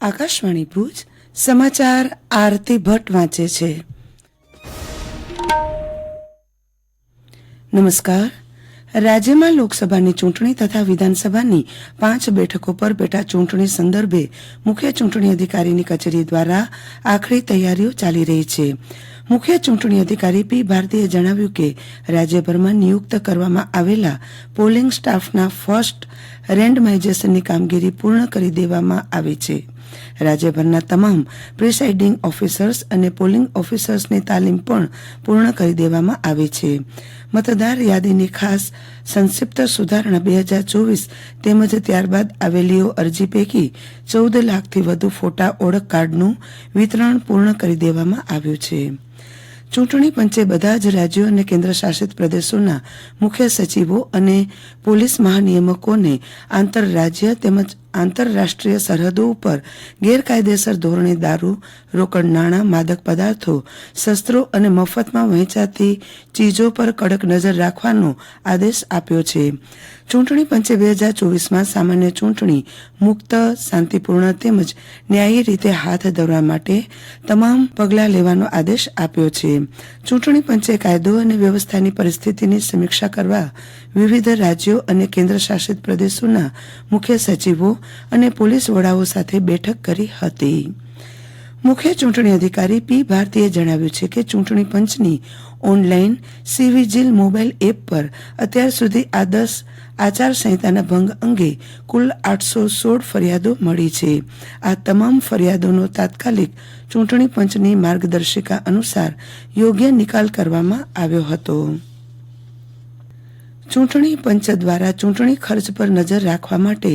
આકાશવાણી ભુજ સમાચાર આરતી ભટ્ટ વાંચે છે. નમસ્કાર. રાજ્યમાં લોકસભાની ચૂંટણી તથા વિધાનસભાની 5 બેઠકો પર પેટા ચૂંટણી સંદર્ભે મુખ્ય ચૂંટણી અધિકારીની કચેરી દ્વારા આખરી તૈયારીઓ ચાલી રહી છે. મુખ્ય ચૂંટણી અધિકારી પી ભારતીએ જણાવ્યું કે રાજ્યભરમાં નિયુક્ત કરવામાં આવેલા પોલિંગ સ્ટાફના ફર્સ્ટ રેન્ડમાઇઝેશનની કામગીરી પૂર્ણ કરી દેવામાં આવી છે. રાજ્યભરના તમામ પ્રિસાઇડિંગ ઓફિસર્સ અને પોલિંગ ઓફિસર્સની તાલીમ પણ પૂર્ણ કરી દેવામાં આવી છે. મતદાર યાદીની ખાસ સંક્ષિપ્ત સુધારણા 2024 તેમજ ત્યારબાદ આવેલીઓ અરજી પૈકી 14 લાખથી વધુ ફોટા ઓળખ કાર્ડનું વિતરણ પૂર્ણ કરી દેવામાં આવ્યું છે. ચૂંટણી પંચે બધા જ રાજ્યો અને કેન્દ્રશાસિત પ્રદેશોના મુખ્ય સચિવો અને પોલીસ મહાનિયામકોને આંતરરાજ્ય તેમજ આંતરરાષ્ટ્રીય સરહદો ઉપર ગેરકાયદેસર ધોરણે દારૂ, રોકડ નાણાં, માદક પદાર્થો, શસ્ત્રો અને મફતમાં વહેંચાતી ચીજો પર કડક નજર રાખવાનો આદેશ આપ્યો છે. ચૂંટણી પંચે 2024માં સામાન્ય ચૂંટણી મુક્ત, શાંતિપૂર્ણ તેમજ ન્યાયી રીતે હાથ ધરવા માટે તમામ પગલાં લેવાનો આદેશ આપ્યો છે. ચૂંટણી પંચે કાયદો અને વ્યવસ્થાની પરિસ્થિતિની સમીક્ષા કરવા વિવિધ રાજ્યો અને કેન્દ્રશાસિત પ્રદેશોના મુખ્ય સચિવો અને પોલીસ વડાઓ સાથે બેઠક કરી હતી. મુખ્ય ચૂંટણી અધિકારી પી ભારતીએ જણાવ્યું છે કે ચૂંટણી પંચની ઓનલાઈન સીવીજીલ મોબાઈલ એપ પર અત્યાર સુધી આદર્શ આચારસંહિતાના ભંગ અંગે કુલ 816 ફરિયાદો મળી છે. આ તમામ ફરિયાદોનો તાત્કાલિક ચૂંટણી પંચની માર્ગદર્શિકા અનુસાર યોગ્ય નિકાલ કરવામાં આવ્યો હતો. ચૂંટણી પંચ દ્વારા ચૂંટણી ખર્ચ પર નજર રાખવા માટે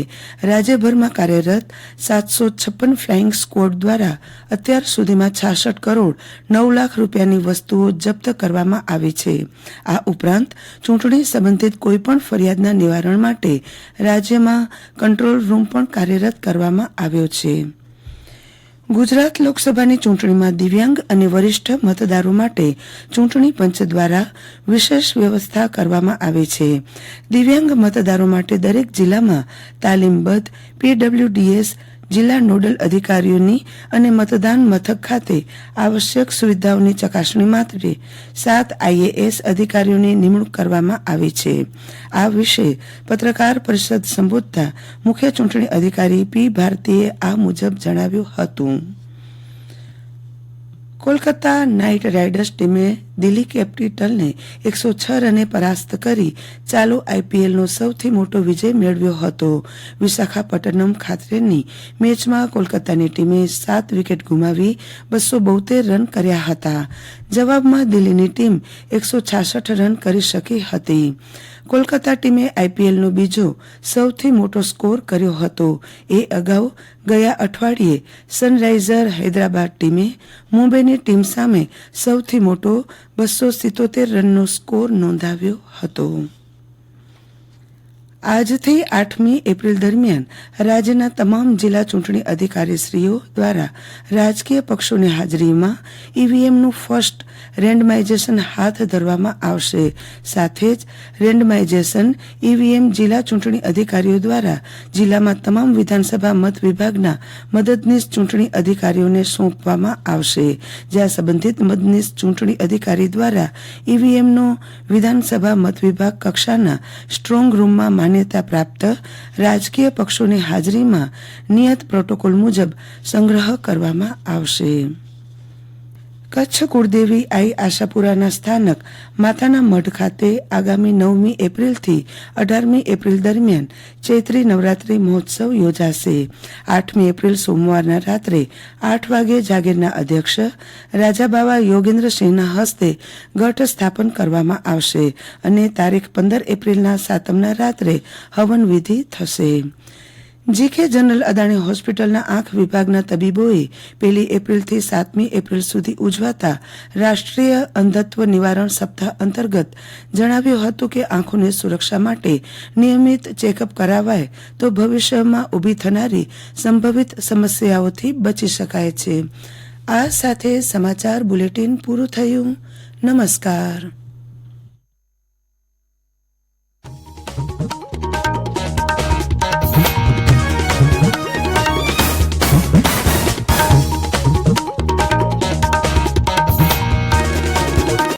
રાજ્યભરમાં કાર્યરત 756 ફ્લાઇંગ સ્ક્વોડ દ્વારા અત્યાર સુધીમાં 66 કરોડ 9 લાખ રૂપિયાની વસ્તુઓ જપ્ત કરવામાં આવી છે. આ ઉપરાંત ચૂંટણી સંબંધિત કોઈપણ ફરિયાદના નિવારણ માટે રાજ્યમાં કંટ્રોલ રૂમ પણ કાર્યરત કરવામાં આવ્યો છે. ગુજરાત લોકસભાની ચૂંટણીમાં દિવ્યાંગ અને વરિષ્ઠ મતદારો માટે ચૂંટણી પંચ દ્વારા વિશેષ વ્યવસ્થા કરવામાં આવી છે. દિવ્યાંગ મતદારો માટે દરેક જિલ્લામાં તાલીમબદ્ધ પીડબ્લ્યુડીએસ જિલ્લા નોડલ અધિકારીઓની અને મતદાન મથક ખાતે આવશ્યક સુવિધાઓની ચકાસણી માટે 7 આઈએએસ અધિકારીઓની નિમણૂક કરવામાં આવી છે. આ વિશે પત્રકાર પરિષદ સંબોધતા મુખ્ય ચૂંટણી અધિકારી પી ભારતીએ આ મુજબ જણાવ્યું હતું. કોલકાતા નાઇટ રાઇડર્સ ટીમે દિલ્હી કેપિટલને 106 રને પરાસ્ત કરી ચાલુ આઈપીએલનો સૌથી મોટો વિજય મેળવ્યો હતો. વિશાખાપટ્ટનમ ખાતેની મેચમાં કોલકાતાની ટીમે 7 વિકેટ ગુમાવી 272 રન કર્યા હતા. જવાબમાં દિલ્હીની ટીમ 166 રન કરી શકી હતી. કોલકાતા ટીમે આઈપીએલનો બીજો સૌથી મોટો સ્કોર કર્યો હતો. એ અગાઉ ગયા અઠવાડિયે સનરાઇઝર હૈદરાબાદ ટીમે મુંબઈની ટીમ સામે સૌથી મોટો 277 રનનો સ્કોર નોંધાવ્યો હતો. આજથી 8મી એપ્રિલ દરમિયાન રાજ્યના તમામ જિલ્લા ચૂંટણી અધિકારીશ્રીઓ દ્વારા રાજકીય પક્ષોની હાજરીમાં ઈવીએમનું ફર્સ્ટ રેન્ડમાઇઝેશન હાથ ધરવામાં આવશે. સાથે જ રેન્ડમાઇઝેશન ઈવીએમ જિલ્લા ચૂંટણી અધિકારીઓ દ્વારા જિલ્લામાં તમામ વિધાનસભા મત વિભાગના મદદનીશ ચૂંટણી અધિકારીઓને સોંપવામાં આવશે. જ્યાં સંબંધિત મદદનીશ ચૂંટણી અધિકારી દ્વારા ઈવીએમનો વિધાનસભા મત વિભાગ કક્ષાના સ્ટ્રોંગ રૂમમાં માન્યતા પ્રાપ્ત રાજકીય પક્ષોની હાજરીમાં નિયત પ્રોટોકોલ મુજબ સંગ્રહ કરવામાં આવશે. કચ્છ કુળદેવી આઈ આશાપુરાના સ્થાનક માતાના મઢ ખાતે આગામી 9મી એપ્રિલથી 18મી એપ્રિલ દરમિયાન ચૈત્રી નવરાત્રી મહોત્સવ યોજાશે. 8મી એપ્રિલ સોમવારના રાત્રે 8 વાગે જાગીરના અધ્યક્ષ રાજાબાવા યોગેન્દ્રસિંહના હસ્તે ઘટ સ્થાપન કરવામાં આવશે અને તારીખ 15 એપ્રિલના સાતમના રાત્રે હવન વિધિ થશે. જીકે જનરલ અદાણી હોસ્પિટલના આંખ વિભાગના તબીબોએ 1 એપ્રિલથી 7મી એપ્રિલ સુધી ઉજવાતા રાષ્ટ્રીય અંધત્વ નિવારણ સપ્તાહ અંતર્ગત જણાવ્યું હતું કે આંખોની સુરક્ષા માટે નિયમિત ચેકઅપ કરાવાય તો ભવિષ્યમાં ઊભી થનારી સંભવિત સમસ્યાઓથી બચી શકાય છે. આ સાથે સમાચાર બુલેટિન પૂરું થયું. નમસ્કાર.